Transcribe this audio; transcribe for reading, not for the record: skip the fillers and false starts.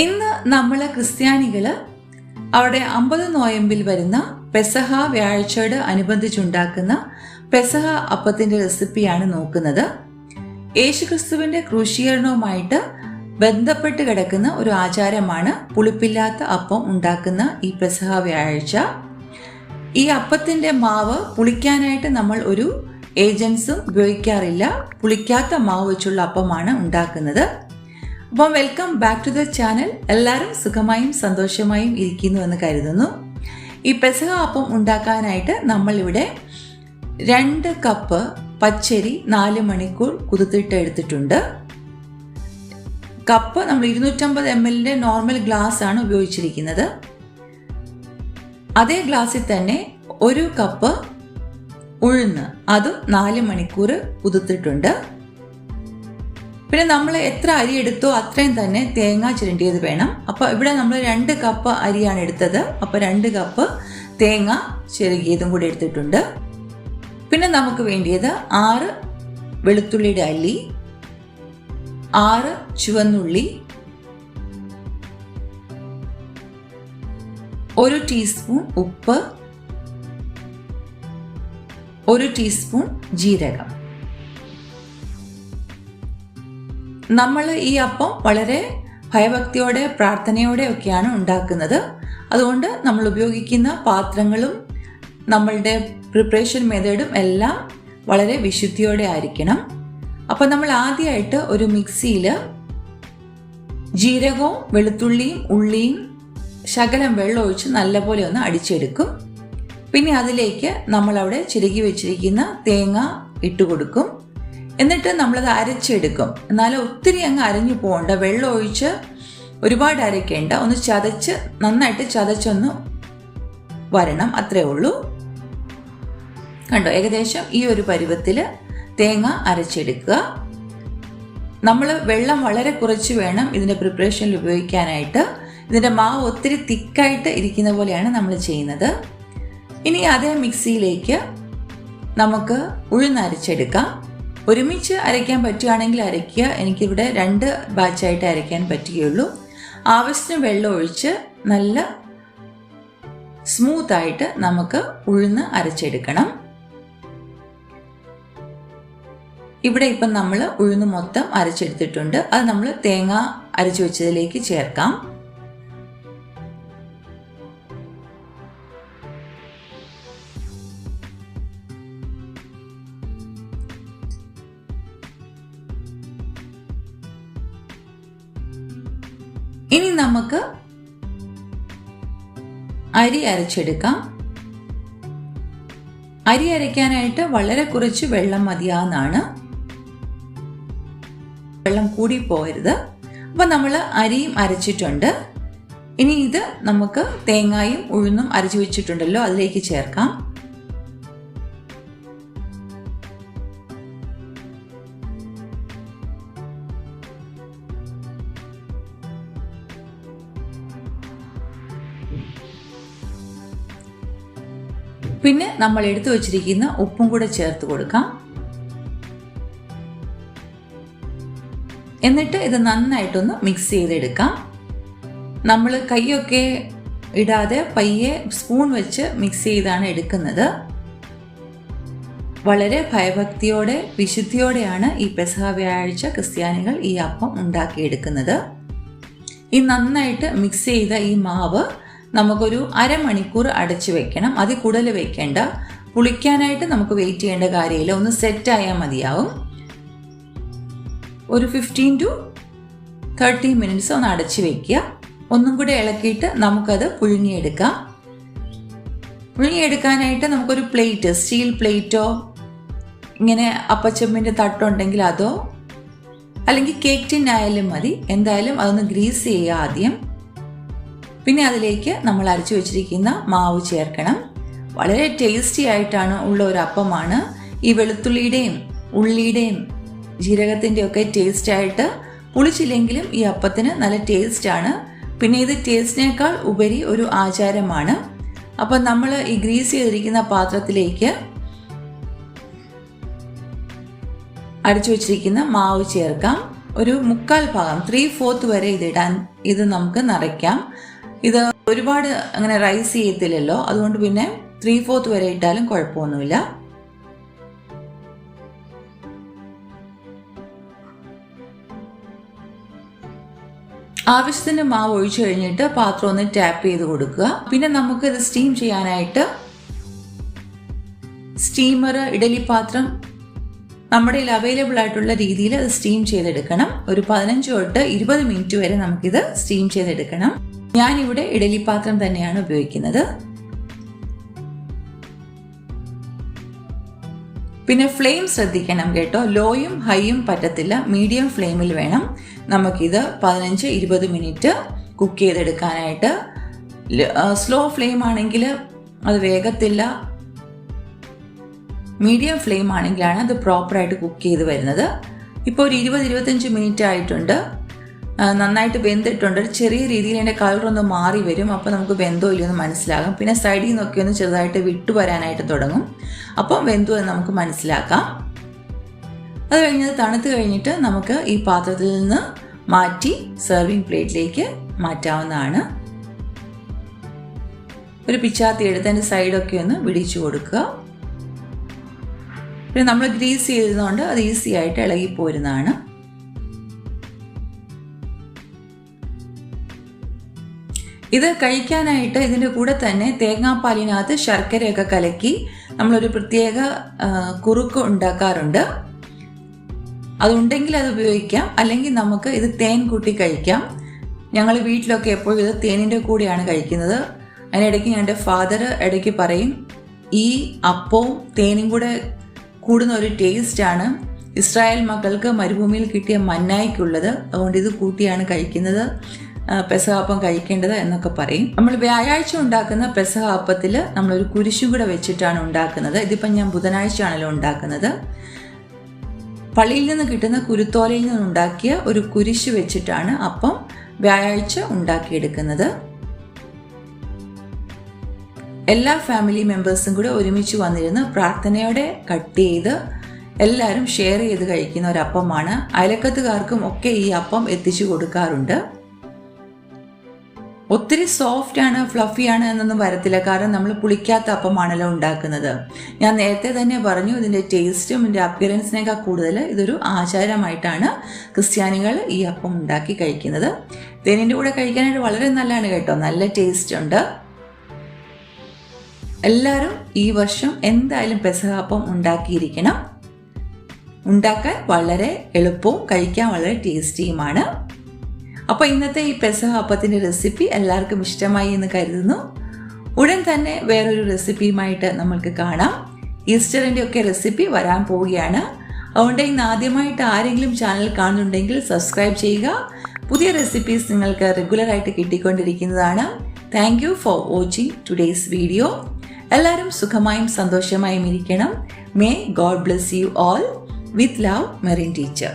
ഇന്ന് നമ്മൾ ക്രിസ്ത്യാനികൾ അവിടെ 50 നോയമ്പിൽ വരുന്ന പെസഹ വ്യാഴ്ചയോട് അനുബന്ധിച്ചുണ്ടാക്കുന്ന പെസഹ അപ്പത്തിന്റെ റെസിപ്പിയാണ് നോക്കുന്നത്. യേശുക്രിസ്തുവിന്റെ ക്രൂശീകരണവുമായിട്ട് ബന്ധപ്പെട്ട് കിടക്കുന്ന ഒരു ആചാരമാണ് പുളിപ്പില്ലാത്ത അപ്പം ഉണ്ടാക്കുന്ന ഈ പെസഹ വ്യാഴ്ച. ഈ അപ്പത്തിന്റെ മാവ് പുളിക്കാനായിട്ട് നമ്മൾ ഒരു ഏജൻസും ഉപയോഗിക്കാറില്ല. പുളിക്കാത്ത മാവ് വെച്ചുള്ള അപ്പമാണ് ഉണ്ടാക്കുന്നത്. Appam welcome back to the channel. എല്ലാവരും സുഖമായും സന്തോഷമായും ഇരിക്കുന്നു എന്ന് കരുതുന്നു. ഈ പെസഹ അപ്പം ഉണ്ടാക്കാനായിട്ട് നമ്മളിവിടെ 2 കപ്പ് പച്ചരി 4 മണിക്കൂർ കുതിർത്തിട്ട് എടുത്തിട്ടുണ്ട്. കപ്പ് നമ്മൾ 250 ml നോർമൽ ഗ്ലാസ് ആണ് ഉപയോഗിച്ചിരിക്കുന്നത്. അതേ ഗ്ലാസ്സിൽ തന്നെ 1 കപ്പ് ഉഴുന്ന്, അതും 4 മണിക്കൂർ കുതിർത്തിട്ടുണ്ട്. പിന്നെ നമ്മൾ എത്ര അരി എടുത്തോ അത്രയും തന്നെ തേങ്ങ ചിരണ്ടിയത് വേണം. അപ്പോൾ ഇവിടെ നമ്മൾ 2 കപ്പ് അരിയാണ് എടുത്തത്. അപ്പോൾ 2 കപ്പ് തേങ്ങ ചിരകിയതും കൂടി എടുത്തിട്ടുണ്ട്. പിന്നെ നമുക്ക് വേണ്ടിയത് 6 വെളുത്തുള്ളിയുടെ അല്ലി, 6 ചുവന്നുള്ളി, 1 ടീസ്പൂൺ ഉപ്പ്, 1 ടീസ്പൂൺ ജീരകം. നമ്മൾ ഈ അപ്പം വളരെ ഭയഭക്തിയോടെ പ്രാർത്ഥനയോടെ ഒക്കെയാണ് ഉണ്ടാക്കുന്നത്. അതുകൊണ്ട് നമ്മൾ ഉപയോഗിക്കുന്ന പാത്രങ്ങളും നമ്മളുടെ പ്രിപ്പറേഷൻ മെത്തേഡും എല്ലാം വളരെ വിശുദ്ധിയോടെ ആയിരിക്കണം. അപ്പം നമ്മൾ ആദ്യമായിട്ട് ഒരു മിക്സിയിൽ ജീരകവും വെളുത്തുള്ളിയും ഉള്ളിയും ശകലം വെള്ളം ഒഴിച്ച് നല്ലപോലെ ഒന്ന് അടിച്ചെടുക്കും. പിന്നെ അതിലേക്ക് നമ്മളവിടെ ചിരകി വെച്ചിരിക്കുന്ന തേങ്ങ ഇട്ട് കൊടുക്കും. എന്നിട്ട് നമ്മളത് അരച്ചെടുക്കും. എന്നാലും ഒത്തിരി അങ്ങ് അരഞ്ഞു പോകണ്ട, വെള്ളം ഒഴിച്ച് ഒരുപാട് അരയ്ക്കേണ്ട, ഒന്ന് ചതച്ച് നന്നായിട്ട് ചതച്ചൊന്ന് വരണം, അത്രേ ഉള്ളൂ. കണ്ടോ, ഏകദേശം ഈ ഒരു പരുവത്തിൽ തേങ്ങ അരച്ചെടുക്കുക. നമ്മൾ വെള്ളം വളരെ കുറച്ച് വേണം ഇതിൻ്റെ പ്രിപ്പറേഷനിൽ ഉപയോഗിക്കാനായിട്ട്. ഇതിൻ്റെ മാവ് ഒത്തിരി തിക്കായിട്ട് ഇരിക്കുന്ന പോലെയാണ് നമ്മൾ ചെയ്യുന്നത്. ഇനി അതേ മിക്സിയിലേക്ക് നമുക്ക് ഉഴുന്ന് അരച്ചെടുക്കാം. ഒരുമിച്ച് അരയ്ക്കാൻ പറ്റുകയാണെങ്കിൽ അരയ്ക്കുക. എനിക്കിവിടെ 2 ബാച്ചായിട്ട് അരയ്ക്കാൻ പറ്റുകയുള്ളൂ. ആവശ്യത്തിന് വെള്ളം ഒഴിച്ച് നല്ല സ്മൂത്തായിട്ട് നമുക്ക് ഉഴുന്ന് അരച്ചെടുക്കണം. ഇവിടെ ഇപ്പം നമ്മൾ ഉഴുന്ന് മൊത്തം അരച്ചെടുത്തിട്ടുണ്ട്. അത് നമ്മൾ തേങ്ങ അരച്ചു വെച്ചതിലേക്ക് ചേർക്കാം. ഇനി നമുക്ക് അരി അരച്ചെടുക്കാം. അരി അരയ്ക്കാനായിട്ട് വളരെ കുറച്ച് വെള്ളം മതിയാവുന്നതാണ്. വെള്ളം കൂടി പോകരുത്. അപ്പം നമ്മൾ അരിയും അരച്ചിട്ടുണ്ട്. ഇനി ഇത് നമുക്ക് തേങ്ങയും ഉഴുന്നും അരച്ചു വെച്ചിട്ടുണ്ടല്ലോ, അതിലേക്ക് ചേർക്കാം. പിന്നെ നമ്മൾ എടുത്തു വച്ചിരിക്കുന്ന ഉപ്പും കൂടെ ചേർത്ത് കൊടുക്കാം. എന്നിട്ട് ഇത് നന്നായിട്ടൊന്ന് മിക്സ് ചെയ്തെടുക്കാം. നമ്മൾ കൈയൊക്കെ ഇടാതെ പയ്യെ സ്പൂൺ വെച്ച് മിക്സ് ചെയ്താണ് എടുക്കുന്നത്. വളരെ ഭയഭക്തിയോടെ വിശുദ്ധിയോടെയാണ് ഈ പെസഹ വ്യാഴാഴ്ച ക്രിസ്ത്യാനികൾ ഈ അപ്പം ഉണ്ടാക്കിയെടുക്കുന്നത്. ഈ നന്നായിട്ട് മിക്സ് ചെയ്ത ഈ മാവ് നമുക്കൊരു അരമണിക്കൂർ അടച്ചു വെക്കണം. അതിൽ കൂടുതൽ വെക്കേണ്ട. പുളിക്കാനായിട്ട് നമുക്ക് വെയിറ്റ് ചെയ്യേണ്ട കാര്യമില്ല. ഒന്ന് സെറ്റായാൽ മതിയാവും. ഒരു 15 to 30 minutes ഒന്ന് അടച്ചു വെക്കുക. ഒന്നും കൂടെ ഇളക്കിയിട്ട് നമുക്കത് പുഴുങ്ങിയെടുക്കാം. പുഴുങ്ങിയെടുക്കാനായിട്ട് നമുക്കൊരു പ്ലേറ്റ്, സ്റ്റീൽ പ്ലേറ്റോ ഇങ്ങനെ അപ്പച്ചമ്പിൻ്റെ തട്ടുണ്ടെങ്കിൽ അതോ, അല്ലെങ്കിൽ കേക്ക് ടിൻ ആയാലും മതി. എന്തായാലും അതൊന്ന് ഗ്രീസ് ചെയ്യുക ആദ്യം. പിന്നെ അതിലേക്ക് നമ്മൾ അരച്ചു വെച്ചിരിക്കുന്ന മാവ് ചേർക്കണം. വളരെ ടേസ്റ്റി ആയിട്ടാണ് ഉള്ള ഒരു അപ്പമാണ്. ഈ വെളുത്തുള്ളിയുടെയും ഉള്ളിയുടെയും ജീരകത്തിൻ്റെയും ഒക്കെ ടേസ്റ്റായിട്ട് പുളിച്ചില്ലെങ്കിലും ഈ അപ്പത്തിന് നല്ല ടേസ്റ്റാണ്. പിന്നെ ഇത് ടേസ്റ്റിനേക്കാൾ ഉപരി ഒരു ആചാരമാണ്. അപ്പം നമ്മൾ ഈ ഗ്രീസ് ചെയ്തിരിക്കുന്ന പാത്രത്തിലേക്ക് അരച്ചു വെച്ചിരിക്കുന്ന മാവ് ചേർക്കാം. ഒരു 3/4 ഭാഗം 3/4 വരെ ഇത് നമുക്ക് നിറയ്ക്കാം. ഇത് ഒരുപാട് അങ്ങനെ റൈസ് ചെയ്യത്തില്ലല്ലോ, അതുകൊണ്ട് പിന്നെ 3/4 വരെ ഇട്ടാലും കുഴപ്പമൊന്നുമില്ല. ആവശ്യത്തിന് മാവ് ഒഴിച്ചു കഴിഞ്ഞിട്ട് പാത്രം ഒന്ന് ടാപ്പ് ചെയ്ത് കൊടുക്കുക. പിന്നെ നമുക്ക് ഇത് സ്റ്റീം ചെയ്യാനായിട്ട് സ്റ്റീമർ, ഇഡലി പാത്രം നമ്മുടെ കയ്യിൽ അവൈലബിൾ ആയിട്ടുള്ള രീതിയിൽ അത് സ്റ്റീം ചെയ്തെടുക്കണം. ഒരു 15 തൊട്ട് 20 മിനിറ്റ് വരെ നമുക്കിത് സ്റ്റീം ചെയ്തെടുക്കണം. ഞാനിവിടെ ഇഡലി പാത്രം തന്നെയാണ് ഉപയോഗിക്കുന്നത്. പിന്നെ ഫ്ലെയിം ശ്രദ്ധിക്കണം കേട്ടോ, ലോയും ഹൈയും പറ്റത്തില്ല, മീഡിയം ഫ്ലെയിമിൽ വേണം നമുക്കിത് 15-20 മിനിറ്റ് കുക്ക് ചെയ്തെടുക്കാനായിട്ട്. സ്ലോ ഫ്ലെയിം ആണെങ്കിൽ അത് വേഗത്തില്ല, മീഡിയം ഫ്ലെയിം ആണെങ്കിലാണ് അത് പ്രോപ്പറായിട്ട് കുക്ക് ചെയ്ത് വരുന്നത്. ഇപ്പോൾ ഒരു 20-25 മിനിറ്റ് ആയിട്ടുണ്ട്. നന്നായിട്ട് വെന്തിട്ടുണ്ട്. ചെറിയ രീതിയിൽ അതിൻ്റെ കളറൊന്ന് മാറി വരും. അപ്പോൾ നമുക്ക് വെന്തോ ഇല്ലയെന്ന് മനസ്സിലാകും. പിന്നെ സൈഡിൽ നിന്നൊക്കെ ഒന്ന് ചെറുതായിട്ട് വിട്ടു വരാനായിട്ട് തുടങ്ങും. അപ്പം വെന്തോ എന്ന് നമുക്ക് മനസ്സിലാക്കാം. അത് കഴിഞ്ഞത് തണുത്ത് കഴിഞ്ഞിട്ട് നമുക്ക് ഈ പാത്രത്തിൽ നിന്ന് മാറ്റി സെർവിങ് പ്ലേറ്റിലേക്ക് മാറ്റാവുന്നതാണ്. ഒരു പിച്ചാത്തി എടുത്ത് അതിൻ്റെ സൈഡൊക്കെ ഒന്ന് വിടിച്ചു കൊടുക്കുക. പിന്നെ നമ്മൾ ഗ്രീസ് ചെയ്തതുകൊണ്ട് അത് ഈസി ആയിട്ട് ഇളകിപ്പോരുന്നതാണ്. ഇത് കഴിക്കാനായിട്ട് ഇതിൻ്റെ കൂടെ തന്നെ തേങ്ങാപ്പാലിനകത്ത് ശർക്കരയൊക്കെ കലക്കി നമ്മളൊരു പ്രത്യേക കുറുക്ക് ഉണ്ടാക്കാറുണ്ട്. അതുണ്ടെങ്കിൽ അത് ഉപയോഗിക്കാം, അല്ലെങ്കിൽ നമുക്ക് ഇത് തേൻ കൂട്ടി കഴിക്കാം. ഞങ്ങൾ വീട്ടിലൊക്കെ എപ്പോഴും ഇത് തേനിൻ്റെ കൂടെയാണ് കഴിക്കുന്നത്. അതിനിടയ്ക്ക് എൻ്റെ ഫാദർ ഇടയ്ക്ക് പറയും, ഈ അപ്പവും തേനും കൂടെ കൂടുന്ന ഒരു ടേസ്റ്റാണ് ഇസ്രായേൽ മക്കൾക്ക് മരുഭൂമിയിൽ കിട്ടിയ മന്നായിക്കുള്ളത്, അതുകൊണ്ട് ഇത് കൂട്ടിയാണ് കഴിക്കുന്നത്, പെസഹ അപ്പം കഴിക്കേണ്ടത് എന്നൊക്കെ പറയും. നമ്മൾ വ്യാഴാഴ്ച ഉണ്ടാക്കുന്ന പെസഹ അപ്പത്തിൽ നമ്മളൊരു കുരിശും കൂടെ വെച്ചിട്ടാണ് ഉണ്ടാക്കുന്നത്. ഇതിപ്പം ഞാൻ ബുധനാഴ്ചയാണല്ലോ ഉണ്ടാക്കുന്നത്. പള്ളിയിൽ നിന്ന് കിട്ടുന്ന കുരുത്തോലയിൽ നിന്നുണ്ടാക്കിയ ഒരു കുരിശ് വെച്ചിട്ടാണ് അപ്പം വ്യാഴാഴ്ച ഉണ്ടാക്കിയെടുക്കുന്നത്. എല്ലാ ഫാമിലി മെമ്പേഴ്സും കൂടെ ഒരുമിച്ച് വന്നിരുന്ന് പ്രാർത്ഥനയോടെ കട്ട് ചെയ്ത് എല്ലാവരും ഷെയർ ചെയ്ത് കഴിക്കുന്ന ഒരു അപ്പമാണ്. അയലക്കത്തുകാർക്കും ഒക്കെ ഈ അപ്പം എത്തിച്ചു കൊടുക്കാറുണ്ട്. ഒത്തിരി സോഫ്റ്റ് ആണ്, ഫ്ലഫിയാണ് എന്നൊന്നും വരത്തില്ല, കാരണം നമ്മൾ പുളിക്കാത്ത അപ്പമാണല്ലോ ഉണ്ടാക്കുന്നത്. ഞാൻ നേരത്തെ തന്നെ പറഞ്ഞു, ഇതിൻ്റെ ടേസ്റ്റും ഇതിൻ്റെ അപ്പിയറൻസിനേക്കാൾ കൂടുതൽ ഇതൊരു ആചാരമായിട്ടാണ് ക്രിസ്ത്യാനികൾ ഈ അപ്പം ഉണ്ടാക്കി കഴിക്കുന്നത്. തേനിൻ്റെ കൂടെ കഴിക്കാനായിട്ട് വളരെ നല്ലതാണ് കേട്ടോ, നല്ല ടേസ്റ്റ് ഉണ്ട്. എല്ലാവരും ഈ വർഷം എന്തായാലും പെസഹ അപ്പം ഉണ്ടാക്കിയിരിക്കണം. ഉണ്ടാക്കാൻ വളരെ എളുപ്പവും കഴിക്കാൻ വളരെ ടേസ്റ്റിയുമാണ്. അപ്പോൾ ഇന്നത്തെ ഈ പെസഹ അപ്പത്തിൻ്റെ റെസിപ്പി എല്ലാവർക്കും ഇഷ്ടമായി എന്ന് കരുതുന്നു. ഉടൻ തന്നെ വേറൊരു റെസിപ്പിയുമായിട്ട് നമ്മൾക്ക് കാണാം. ഈസ്റ്ററിൻ്റെ ഒക്കെ റെസിപ്പി വരാൻ പോവുകയാണ്. അതുകൊണ്ട് ഇന്ന് ആദ്യമായിട്ട് ആരെങ്കിലും ചാനൽ കാണുന്നുണ്ടെങ്കിൽ സബ്സ്ക്രൈബ് ചെയ്യുക. പുതിയ റെസിപ്പീസ് നിങ്ങൾക്ക് റെഗുലറായിട്ട് കിട്ടിക്കൊണ്ടിരിക്കുന്നതാണ്. Thank you for watching today's video. എല്ലാവരും സുഖമായും സന്തോഷമായും ഇരിക്കണം. May God bless you all. With love, Merin teacher.